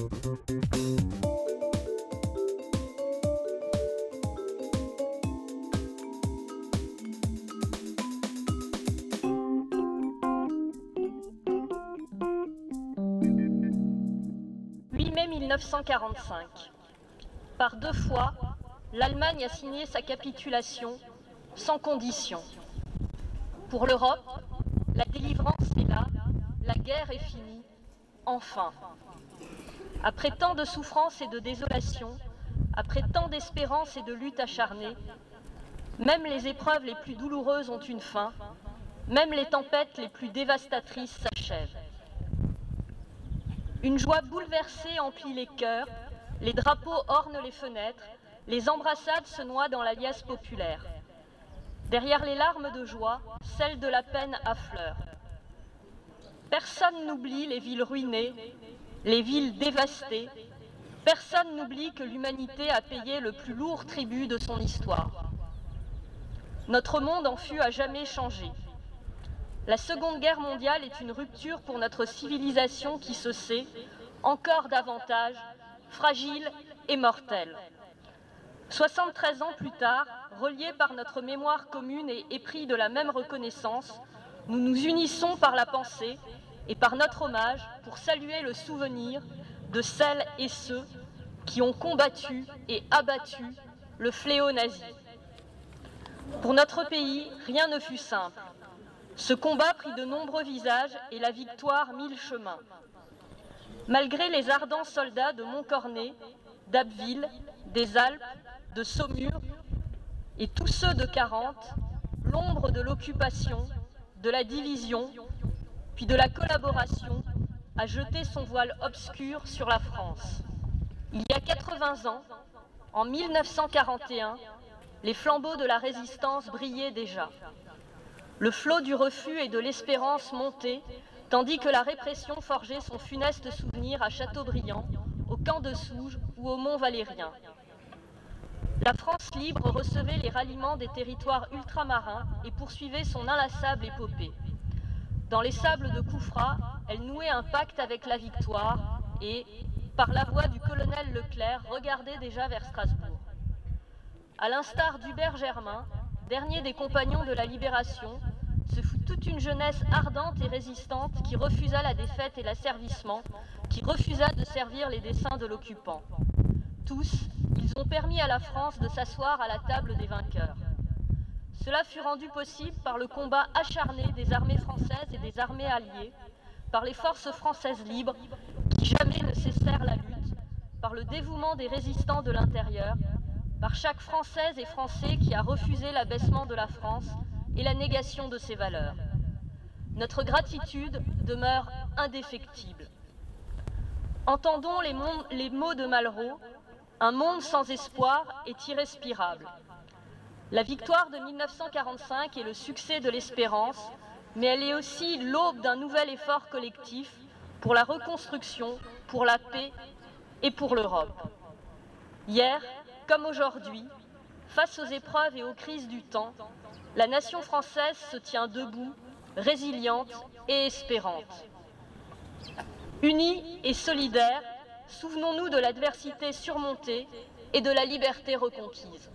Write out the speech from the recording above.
Mai 1945. Par 2 fois, l'Allemagne a signé sa capitulation sans condition. Pour l'Europe, la délivrance est là, la guerre est finie, enfin. Après tant de souffrances et de désolation, après tant d'espérance et de luttes acharnées, même les épreuves les plus douloureuses ont une fin, même les tempêtes les plus dévastatrices s'achèvent. Une joie bouleversée emplit les cœurs, les drapeaux ornent les fenêtres, les embrassades se noient dans la liesse populaire. Derrière les larmes de joie, celles de la peine affleurent. Personne n'oublie les villes ruinées, les villes dévastées. Personne n'oublie que l'humanité a payé le plus lourd tribut de son histoire. Notre monde en fut à jamais changé. La Seconde Guerre mondiale est une rupture pour notre civilisation qui se sait, encore davantage, fragile et mortelle. 73 ans plus tard, reliés par notre mémoire commune et épris de la même reconnaissance, nous nous unissons par la pensée et par notre hommage pour saluer le souvenir de celles et ceux qui ont combattu et abattu le fléau nazi. Pour notre pays, rien ne fut simple. Ce combat prit de nombreux visages et la victoire 1000 chemins. Malgré les ardents soldats de Montcornet, d'Abbeville, des Alpes, de Saumur et tous ceux de 40, l'ombre de l'occupation, de la division, puis de la collaboration a jeté son voile obscur sur la France. Il y a 80 ans, en 1941, les flambeaux de la résistance brillaient déjà. Le flot du refus et de l'espérance montait, tandis que la répression forgeait son funeste souvenir à Châteaubriand, au camp de Souges ou au Mont Valérien. La France libre recevait les ralliements des territoires ultramarins et poursuivait son inlassable épopée. Dans les sables de Koufra, elle nouait un pacte avec la victoire et, par la voix du colonel Leclerc, regardait déjà vers Strasbourg. À l'instar d'Hubert Germain, dernier des compagnons de la Libération, ce fut toute une jeunesse ardente et résistante qui refusa la défaite et l'asservissement, qui refusa de servir les desseins de l'occupant. Tous, ils ont permis à la France de s'asseoir à la table des vainqueurs. Cela fut rendu possible par le combat acharné des armées françaises et des armées alliées, par les forces françaises libres qui jamais ne cessèrent la lutte, par le dévouement des résistants de l'intérieur, par chaque Française et Français qui a refusé l'abaissement de la France et la négation de ses valeurs. Notre gratitude demeure indéfectible. Entendons les mots de Malraux, un monde sans espoir est irrespirable. La victoire de 1945 est le succès de l'espérance, mais elle est aussi l'aube d'un nouvel effort collectif pour la reconstruction, pour la paix et pour l'Europe. Hier, comme aujourd'hui, face aux épreuves et aux crises du temps, la nation française se tient debout, résiliente et espérante. Unie et solidaire, souvenons-nous de l'adversité surmontée et de la liberté reconquise.